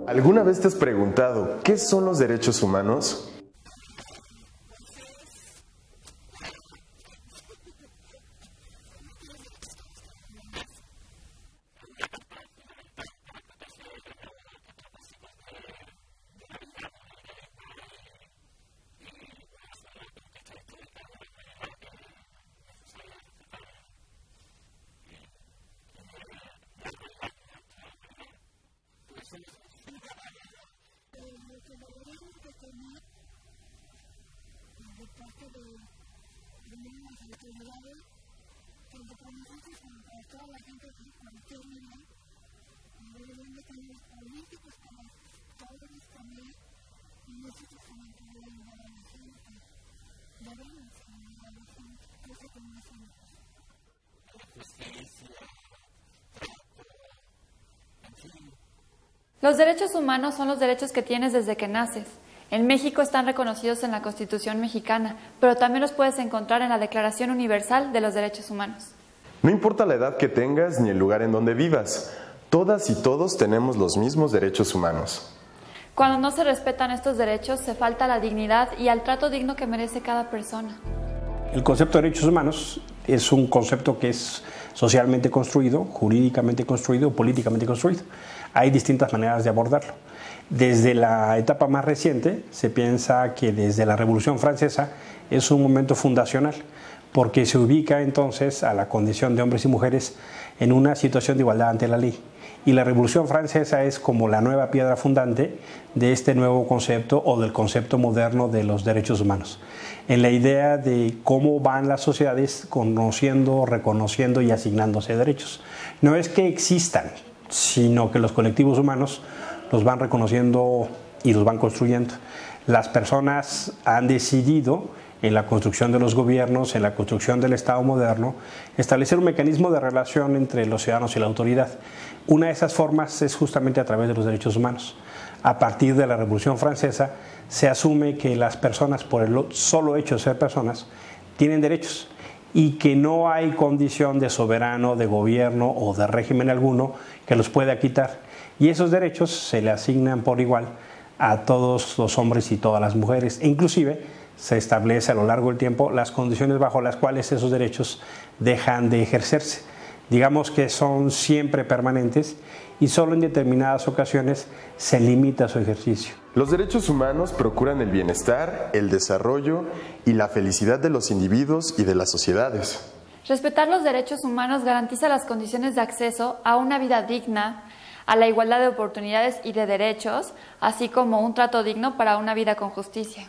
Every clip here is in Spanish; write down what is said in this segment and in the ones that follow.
¿Alguna vez te has preguntado qué son los derechos humanos? Los derechos humanos son los derechos que tienes desde que naces. En México están reconocidos en la Constitución mexicana, pero también los puedes encontrar en la Declaración Universal de los Derechos Humanos. No importa la edad que tengas ni el lugar en donde vivas, todas y todos tenemos los mismos derechos humanos. Cuando no se respetan estos derechos, se falta a la dignidad y al trato digno que merece cada persona. El concepto de derechos humanos es un concepto que es socialmente construido, jurídicamente construido, políticamente construido. Hay distintas maneras de abordarlo. Desde la etapa más reciente se piensa que desde la Revolución Francesa es un momento fundacional, porque se ubica entonces a la condición de hombres y mujeres en una situación de igualdad ante la ley. Y la Revolución Francesa es como la nueva piedra fundante de este nuevo concepto o del concepto moderno de los derechos humanos, en la idea de cómo van las sociedades conociendo, reconociendo y asignándose derechos. No es que existan, sino que los colectivos humanos los van reconociendo y los van construyendo. Las personas han decidido, en la construcción de los gobiernos, en la construcción del Estado moderno, establecer un mecanismo de relación entre los ciudadanos y la autoridad. Una de esas formas es justamente a través de los derechos humanos. A partir de la Revolución Francesa se asume que las personas, por el solo hecho de ser personas, tienen derechos y que no hay condición de soberano, de gobierno o de régimen alguno que los pueda quitar. Y esos derechos se le asignan por igual a todos los hombres y todas las mujeres. E inclusive se establece a lo largo del tiempo las condiciones bajo las cuales esos derechos dejan de ejercerse. Digamos que son siempre permanentes y solo en determinadas ocasiones se limita su ejercicio. Los derechos humanos procuran el bienestar, el desarrollo y la felicidad de los individuos y de las sociedades. Respetar los derechos humanos garantiza las condiciones de acceso a una vida digna, a la igualdad de oportunidades y de derechos, así como un trato digno para una vida con justicia.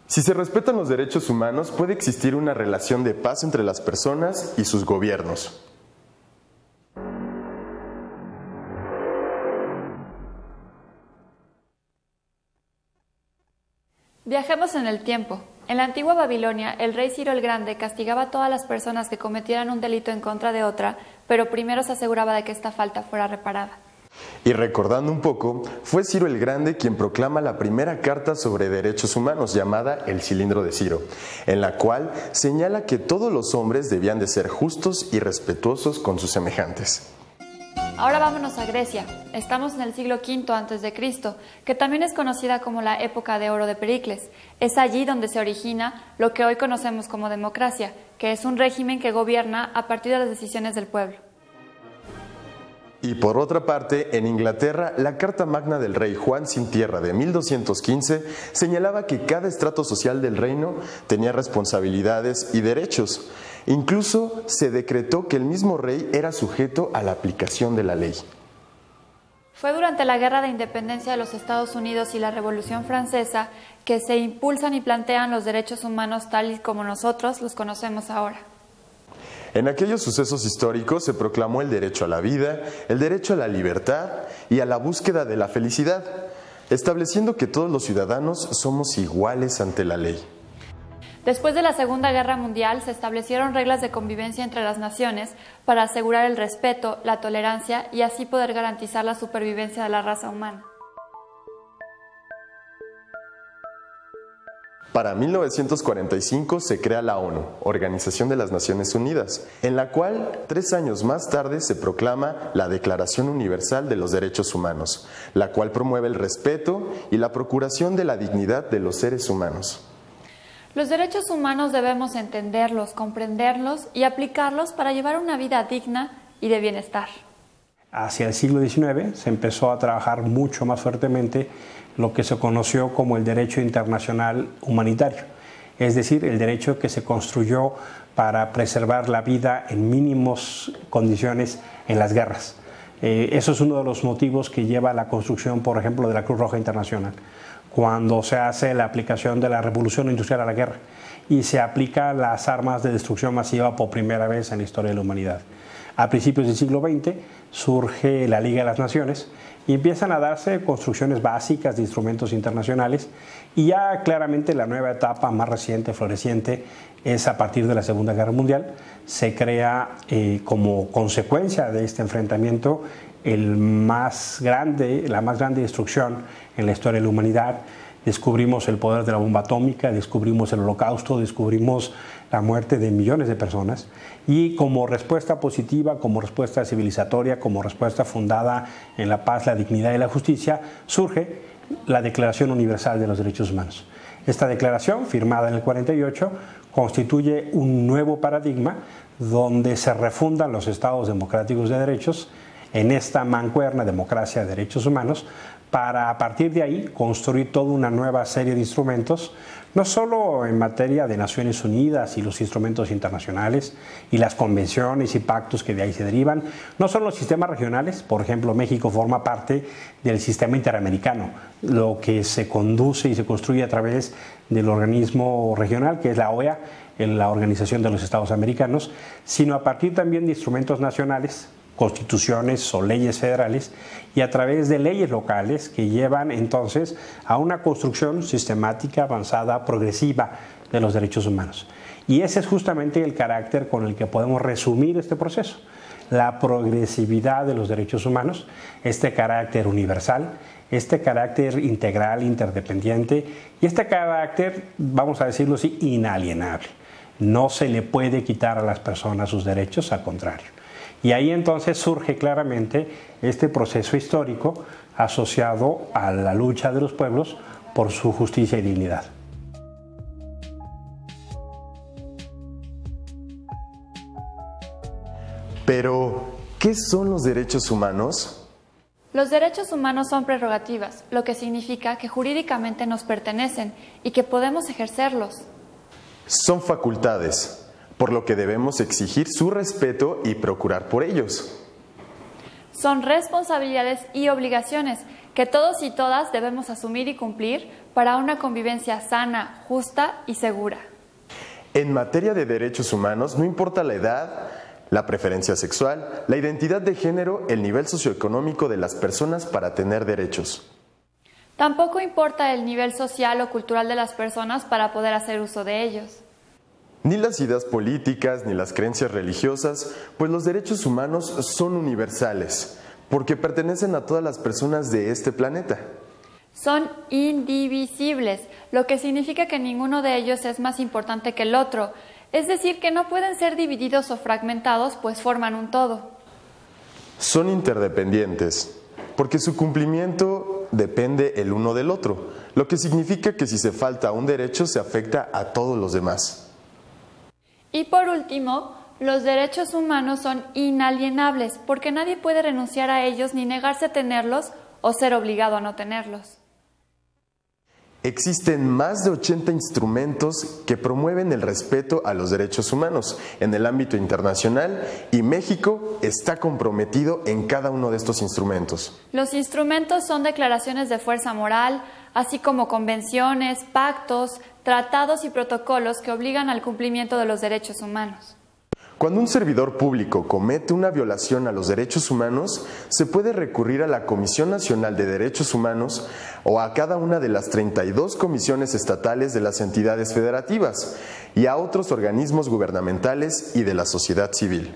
Si se respetan los derechos humanos, puede existir una relación de paz entre las personas y sus gobiernos. Viajemos en el tiempo. En la antigua Babilonia, el rey Ciro el Grande castigaba a todas las personas que cometieran un delito en contra de otra, pero primero se aseguraba de que esta falta fuera reparada. Y recordando un poco, fue Ciro el Grande quien proclama la primera carta sobre derechos humanos llamada El Cilindro de Ciro, en la cual señala que todos los hombres debían de ser justos y respetuosos con sus semejantes. Ahora vámonos a Grecia. Estamos en el siglo V a.C., que también es conocida como la época de oro de Pericles. Es allí donde se origina lo que hoy conocemos como democracia, que es un régimen que gobierna a partir de las decisiones del pueblo. Y por otra parte, en Inglaterra, la Carta Magna del rey Juan sin Tierra de 1215 señalaba que cada estrato social del reino tenía responsabilidades y derechos. Incluso se decretó que el mismo rey era sujeto a la aplicación de la ley. Fue durante la Guerra de Independencia de los Estados Unidos y la Revolución Francesa que se impulsan y plantean los derechos humanos tal y como nosotros los conocemos ahora. En aquellos sucesos históricos se proclamó el derecho a la vida, el derecho a la libertad y a la búsqueda de la felicidad, estableciendo que todos los ciudadanos somos iguales ante la ley. Después de la Segunda Guerra Mundial se establecieron reglas de convivencia entre las naciones para asegurar el respeto, la tolerancia y así poder garantizar la supervivencia de la raza humana. Para 1945 se crea la ONU, Organización de las Naciones Unidas, en la cual 3 años más tarde se proclama la Declaración Universal de los Derechos Humanos, la cual promueve el respeto y la procuración de la dignidad de los seres humanos. Los derechos humanos debemos entenderlos, comprenderlos y aplicarlos para llevar una vida digna y de bienestar. Hacia el siglo XIX se empezó a trabajar mucho más fuertemente lo que se conoció como el derecho internacional humanitario, es decir, el derecho que se construyó para preservar la vida en mínimas condiciones en las guerras. Eso es uno de los motivos que lleva a la construcción, por ejemplo, de la Cruz Roja Internacional, cuando se hace la aplicación de la revolución industrial a la guerra y se aplican las armas de destrucción masiva por primera vez en la historia de la humanidad. A principios del siglo XX surge la Liga de las Naciones y empiezan a darse construcciones básicas de instrumentos internacionales, y ya claramente la nueva etapa más reciente, floreciente, es a partir de la Segunda Guerra Mundial. Se crea como consecuencia de este enfrentamiento la más grande destrucción en la historia de la humanidad. Descubrimos el poder de la bomba atómica, descubrimos el Holocausto, descubrimos la muerte de millones de personas, y como respuesta positiva, como respuesta civilizatoria, como respuesta fundada en la paz, la dignidad y la justicia, surge la Declaración Universal de los Derechos Humanos. Esta declaración, firmada en el 48, constituye un nuevo paradigma donde se refundan los estados democráticos de derechos en esta mancuerna democracia, derechos humanos, para a partir de ahí construir toda una nueva serie de instrumentos, no solo en materia de Naciones Unidas y los instrumentos internacionales y las convenciones y pactos que de ahí se derivan, no solo los sistemas regionales. Por ejemplo, México forma parte del sistema interamericano, lo que se conduce y se construye a través del organismo regional, que es la OEA, la Organización de los Estados Americanos, sino a partir también de instrumentos nacionales, constituciones o leyes federales, y a través de leyes locales que llevan entonces a una construcción sistemática, avanzada, progresiva de los derechos humanos. Y ese es justamente el carácter con el que podemos resumir este proceso: la progresividad de los derechos humanos, este carácter universal, este carácter integral, interdependiente, y este carácter, vamos a decirlo así, inalienable. No se le puede quitar a las personas sus derechos, al contrario. Y ahí entonces surge claramente este proceso histórico asociado a la lucha de los pueblos por su justicia y dignidad. Pero, ¿qué son los derechos humanos? Los derechos humanos son prerrogativas, lo que significa que jurídicamente nos pertenecen y que podemos ejercerlos. Son facultades, por lo que debemos exigir su respeto y procurar por ellos. Son responsabilidades y obligaciones que todos y todas debemos asumir y cumplir para una convivencia sana, justa y segura. En materia de derechos humanos, no importa la edad, la preferencia sexual, la identidad de género, el nivel socioeconómico de las personas para tener derechos. Tampoco importa el nivel social o cultural de las personas para poder hacer uso de ellos. Ni las ideas políticas ni las creencias religiosas, pues los derechos humanos son universales, porque pertenecen a todas las personas de este planeta. Son indivisibles, lo que significa que ninguno de ellos es más importante que el otro, es decir, que no pueden ser divididos o fragmentados, pues forman un todo. Son interdependientes, porque su cumplimiento depende el uno del otro, lo que significa que si se falta un derecho se afecta a todos los demás. Y por último, los derechos humanos son inalienables, porque nadie puede renunciar a ellos ni negarse a tenerlos o ser obligado a no tenerlos. Existen más de 80 instrumentos que promueven el respeto a los derechos humanos en el ámbito internacional, y México está comprometido en cada uno de estos instrumentos. Los instrumentos son declaraciones de fuerza moral, así como convenciones, pactos, tratados y protocolos que obligan al cumplimiento de los derechos humanos. Cuando un servidor público comete una violación a los derechos humanos, se puede recurrir a la Comisión Nacional de Derechos Humanos o a cada una de las 32 comisiones estatales de las entidades federativas y a otros organismos gubernamentales y de la sociedad civil.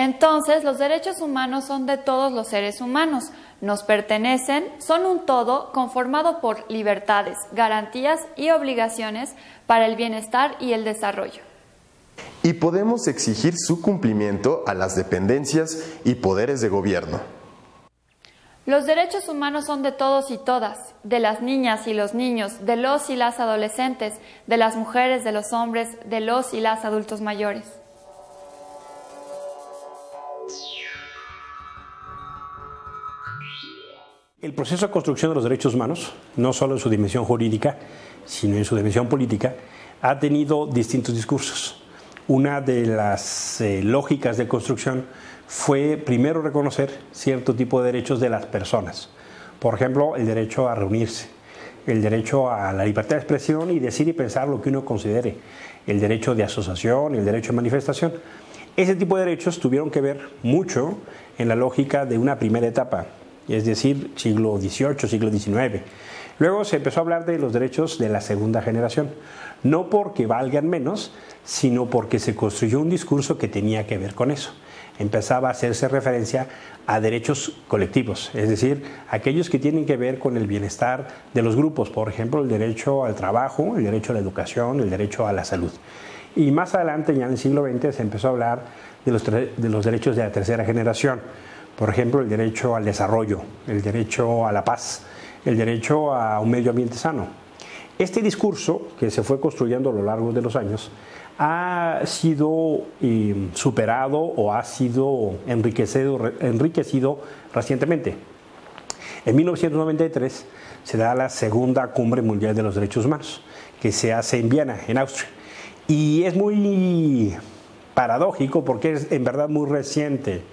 Entonces, los derechos humanos son de todos los seres humanos, nos pertenecen, son un todo conformado por libertades, garantías y obligaciones para el bienestar y el desarrollo. Y podemos exigir su cumplimiento a las dependencias y poderes de gobierno. Los derechos humanos son de todos y todas, de las niñas y los niños, de los y las adolescentes, de las mujeres, de los hombres, de los y las adultos mayores. El proceso de construcción de los derechos humanos, no solo en su dimensión jurídica, sino en su dimensión política, ha tenido distintos discursos. Una de las lógicas de construcción fue primero reconocer cierto tipo de derechos de las personas. Por ejemplo, el derecho a reunirse, el derecho a la libertad de expresión y decir y pensar lo que uno considere, el derecho de asociación, el derecho de manifestación. Ese tipo de derechos tuvieron que ver mucho en la lógica de una primera etapa, es decir, siglo XVIII, siglo XIX. Luego se empezó a hablar de los derechos de la segunda generación, no porque valgan menos, sino porque se construyó un discurso que tenía que ver con eso. Empezaba a hacerse referencia a derechos colectivos, es decir, aquellos que tienen que ver con el bienestar de los grupos, por ejemplo, el derecho al trabajo, el derecho a la educación, el derecho a la salud. Y más adelante, ya en el siglo XX, se empezó a hablar de los derechos de la tercera generación. Por ejemplo, el derecho al desarrollo, el derecho a la paz, el derecho a un medio ambiente sano. Este discurso, que se fue construyendo a lo largo de los años, ha sido superado o ha sido enriquecido recientemente. En 1993 se da la segunda Cumbre Mundial de los Derechos Humanos, que se hace en Viena, en Austria. Y es muy paradójico porque es en verdad muy reciente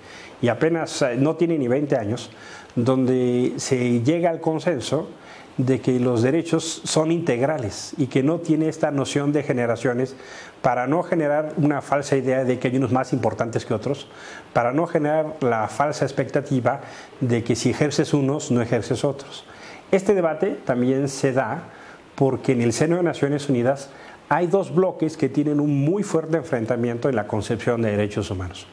y apenas no tiene ni 20 años, donde se llega al consenso de que los derechos son integrales y que no tiene esta noción de generaciones para no generar una falsa idea de que hay unos más importantes que otros, para no generar la falsa expectativa de que si ejerces unos, no ejerces otros. Este debate también se da porque en el seno de Naciones Unidas hay dos bloques que tienen un muy fuerte enfrentamiento en la concepción de derechos humanos.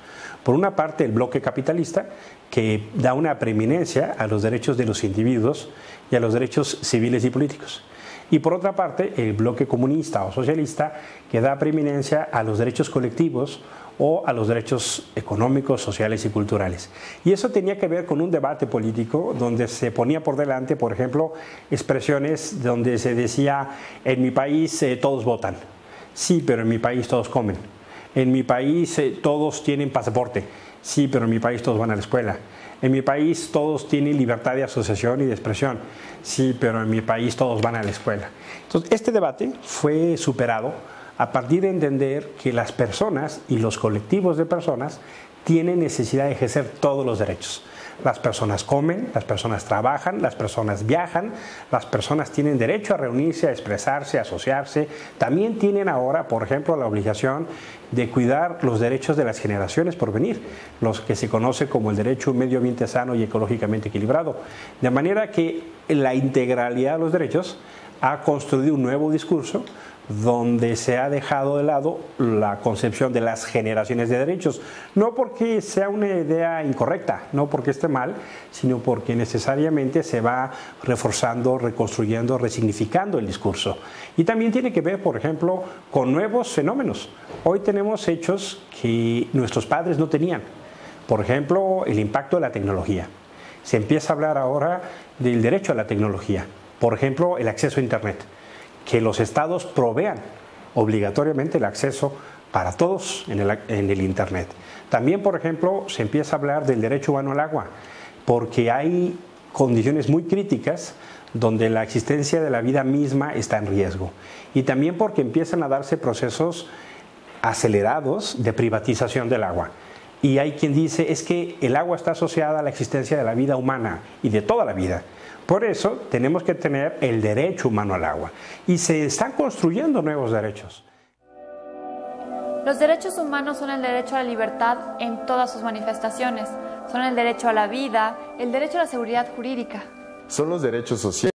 Por una parte, el bloque capitalista, que da una preeminencia a los derechos de los individuos y a los derechos civiles y políticos. Y por otra parte, el bloque comunista o socialista, que da preeminencia a los derechos colectivos o a los derechos económicos, sociales y culturales. Y eso tenía que ver con un debate político donde se ponía por delante, por ejemplo, expresiones donde se decía: en mi país todos votan. Sí, pero en mi país todos comen. En mi país todos tienen pasaporte. Sí, pero en mi país todos van a la escuela. En mi país todos tienen libertad de asociación y de expresión. Sí, pero en mi país todos van a la escuela. Entonces, este debate fue superado a partir de entender que las personas y los colectivos de personas tienen necesidad de ejercer todos los derechos. Las personas comen, las personas trabajan, las personas viajan, las personas tienen derecho a reunirse, a expresarse, a asociarse. También tienen ahora, por ejemplo, la obligación de cuidar los derechos de las generaciones por venir, los que se conoce como el derecho a un medio ambiente sano y ecológicamente equilibrado. De manera que la integralidad de los derechos ha construido un nuevo discurso donde se ha dejado de lado la concepción de las generaciones de derechos, no porque sea una idea incorrecta, no porque esté mal, sino porque necesariamente se va reforzando, reconstruyendo, resignificando el discurso. Y también tiene que ver, por ejemplo, con nuevos fenómenos. Hoy tenemos hechos que nuestros padres no tenían. Por ejemplo, el impacto de la tecnología. Se empieza a hablar ahora del derecho a la tecnología. Por ejemplo, el acceso a Internet. Que los estados provean obligatoriamente el acceso para todos en el Internet. También, por ejemplo, se empieza a hablar del derecho humano al agua, porque hay condiciones muy críticas donde la existencia de la vida misma está en riesgo. Y también porque empiezan a darse procesos acelerados de privatización del agua. Y hay quien dice, es que el agua está asociada a la existencia de la vida humana y de toda la vida. Por eso tenemos que tener el derecho humano al agua. Y se están construyendo nuevos derechos. Los derechos humanos son el derecho a la libertad en todas sus manifestaciones. Son el derecho a la vida, el derecho a la seguridad jurídica. Son los derechos sociales.